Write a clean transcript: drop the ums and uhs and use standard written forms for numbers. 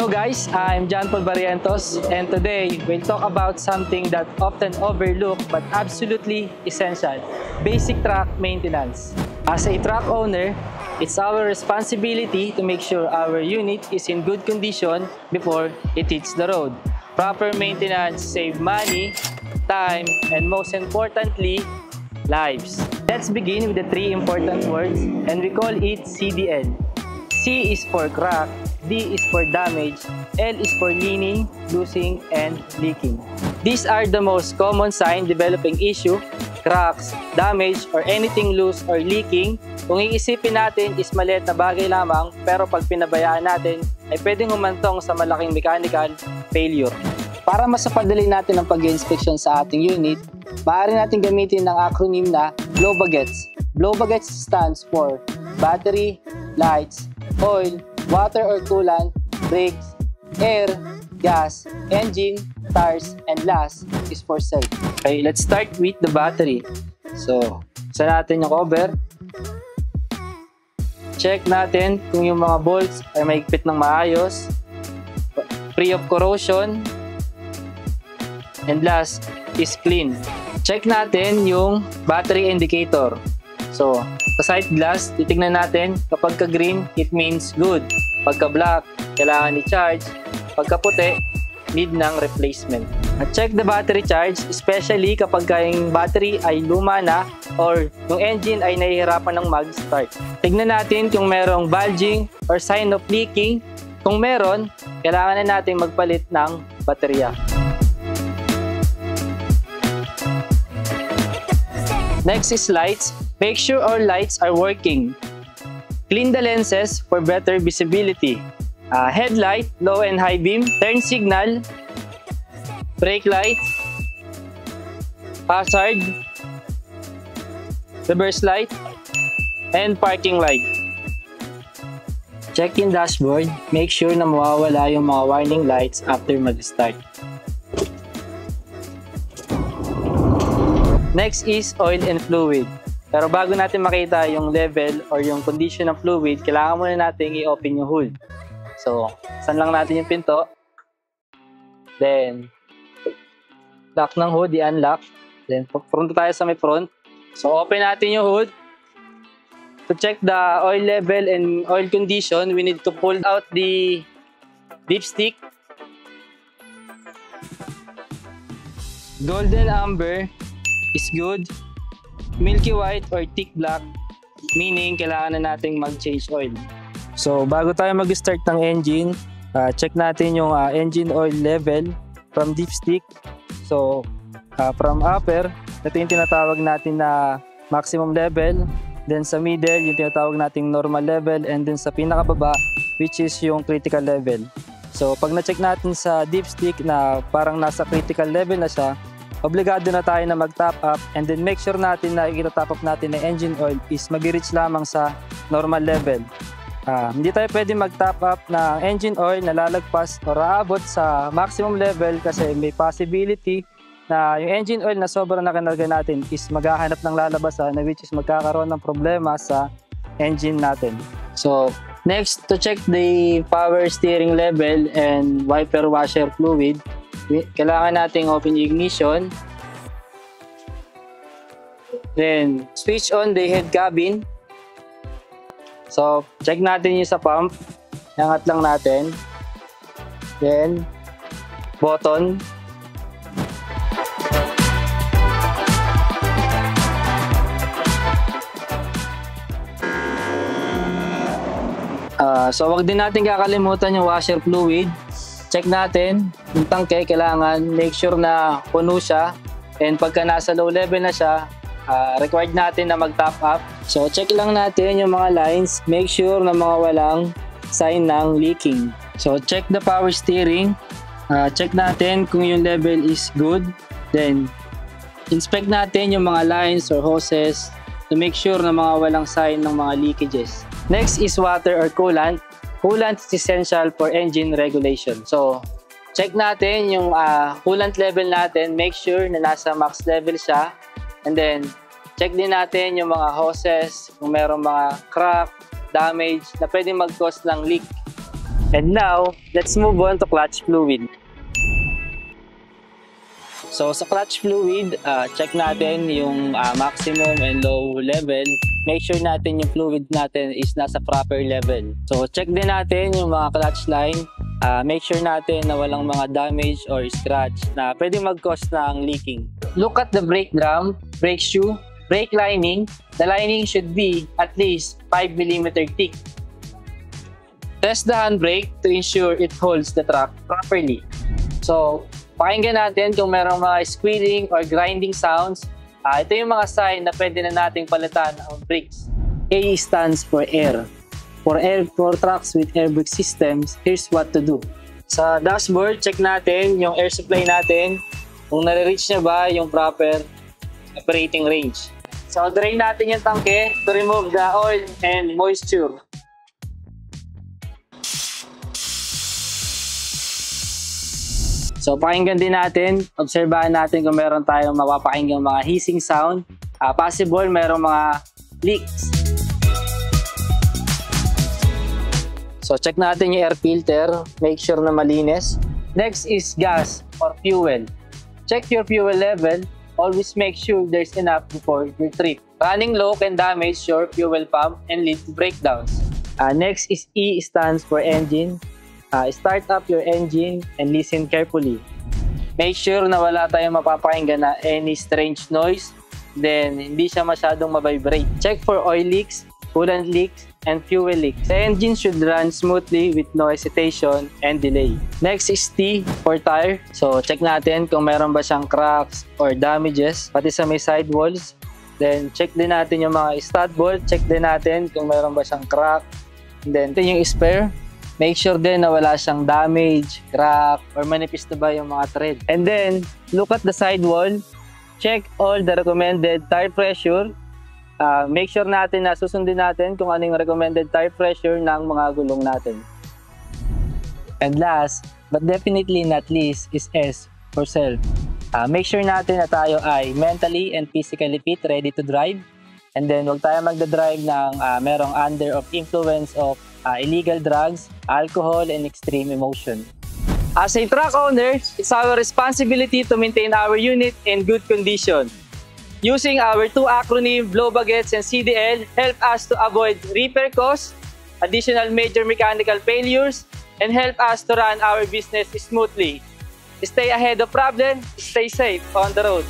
Hello guys, I'm John Paul Barrientos, and today we'll talk about something that often overlooked but absolutely essential: basic truck maintenance. As a truck owner, it's our responsibility to make sure our unit is in good condition before it hits the road. Proper maintenance saves money, time, and most importantly, lives. Let's begin with the three important words, and we call it CDL. C is for crack, D is for damage, L is for leaning, losing, and leaking. These are the most common sign developing issue: cracks, damage, or anything loose or leaking. Kung iisipin natin is maliit na bagay lamang, pero pag pinabayaan natin ay pwedeng humantong sa malaking mechanical failure. Para mas mapadali natin ang pag-inspection sa ating unit, maaari natin gamitin ng acronym na BLOBAGETS. BLOBAGETS stands for battery, lights, oil, water or coolant, brakes, air, gas, engine, tires, and last is for self. Okay, let's start with the battery. So, isa natin yung cover. Check natin kung yung mga bolts ay mahigpit ng maayos, free of corrosion, and last is clean. Check natin yung battery indicator. So, sa sight glass, titignan natin kapag ka-green, it means good. Pagka-black, kailangan i-charge. Pagka-puti, need ng replacement. At check the battery charge, especially kapag yung battery ay luma na or yung engine ay nahihirapan ng mag-start. Tignan natin kung merong bulging or sign of leaking. Kung meron, kailangan na natin magpalit ng baterya. Next is lights. Make sure all lights are working. Clean the lenses for better visibility. Headlight, low and high beam, turn signal, brake light, hazard, reverse light, and parking light. Check yung dashboard. Make sure na mawawala yung mga warning lights after mag-start. Next is oil and fluid. Pero bago natin makita yung level or yung condition ng fluid, kailangan muna natin i-open yung hood. So, saan lang natin yung pinto. Then, lock ng hood, i-unlock. Then, front tayo sa may front. So, open natin yung hood. To check the oil level and oil condition, we need to pull out the dipstick. Golden amber is good. Milky white or thick black, meaning kailangan na nating mag-change oil. So, bago tayo mag-start ng engine, check natin yung engine oil level from dipstick. So, from upper, ito yung tinatawag natin na maximum level. Then sa middle, yung tinatawag nating normal level. And then sa pinakababa, which is yung critical level. So, pag na-check natin sa dipstick na parang nasa critical level na siya, obligado na tayo na mag-top up, and then make sure natin na i-top up natin na engine oil is mag-reach lamang sa normal level. Hindi tayo pwede mag-top up na engine oil na lalagpas o aabot sa maximum level kasi may possibility na yung engine oil na sobrang nakinarga natin is maghahanap ng lalabasan na which is magkakaroon ng problema sa engine natin. So, next, to check the power steering level and wiper washer fluid, kailangan nating open yung ignition. Then, switch on the head cabin. So, check natin yung sa pump. Iangat lang natin. Then, button. So, wag din natin kakalimutan yung washer fluid. Check natin yung tangke, kailangan make sure na puno siya, and pagka nasa low level na siya, required natin na mag-top up. So check lang natin yung mga lines, make sure na mga walang sign ng leaking. So check the power steering, check natin kung yung level is good, then inspect natin yung mga lines or hoses to make sure na mga walang sign ng mga leakages. Next is water or coolant. Coolant is essential for engine regulation. So, check natin yung coolant level natin. Make sure na nasa max level siya. And then, check din natin yung mga hoses, kung merong mga crack, damage, na pwedeng mag-cause ng leak. And now, let's move on to clutch fluid. So sa clutch fluid, check natin yung maximum and low level. Make sure natin yung fluid natin is nasa proper level. So check din natin yung mga clutch line. Make sure natin na walang mga damage or scratch na pwede mag-cause ng leaking. Look at the brake drum, brake shoe, brake lining. The lining should be at least 5 mm thick. Test the handbrake to ensure it holds the track properly. So, pakinggan natin kung merong mga squealing or grinding sounds. Ito yung mga sign na pwede na nating palitan ang brakes. A stands for air. For trucks with air brake systems, here's what to do. Sa dashboard, check natin yung air supply natin. Kung nare-reach niya ba yung proper operating range. So, drain natin yung tangke to remove the oil and moisture. So, pakinggan din natin, obserbahan natin kung meron tayong mapapakinggang mga hissing sound. Possible, merong mga leaks. So, check natin yung air filter. Make sure na malinis. Next is gas or fuel. Check your fuel level. Always make sure there's enough before your trip. Running low can damage your fuel pump and lead to breakdowns. Next is E stands for engine. Start up your engine and listen carefully. Make sure na wala tayong mapapakinggan na any strange noise, then hindi siya masyadong mabibrate. Check for oil leaks, coolant leaks, and fuel leaks. The engine should run smoothly with no hesitation and delay. Next is T for tire. So check natin kung meron ba siyang cracks or damages, pati sa may sidewalls. Then check din natin yung mga stud bolt. Check din natin kung meron ba siyang crack. Then ito yung spare. Make sure din na wala siyang damage, crack, or manipis na ba yung mga thread. And then, look at the sidewall. Check all the recommended tire pressure. Make sure natin na susundin natin kung ano yung recommended tire pressure ng mga gulong natin. And last, but definitely not least, is S for self. Make sure natin na tayo ay mentally and physically fit, ready to drive. And then, huwag tayo magdadrive ng merong under of influence of illegal drugs, alcohol, and extreme emotion. As a truck owner, it's our responsibility to maintain our unit in good condition. Using our two acronym, Blow Baguettes and CDL, help us to avoid repair costs, additional major mechanical failures, and help us to run our business smoothly. Stay ahead of problems, stay safe on the road.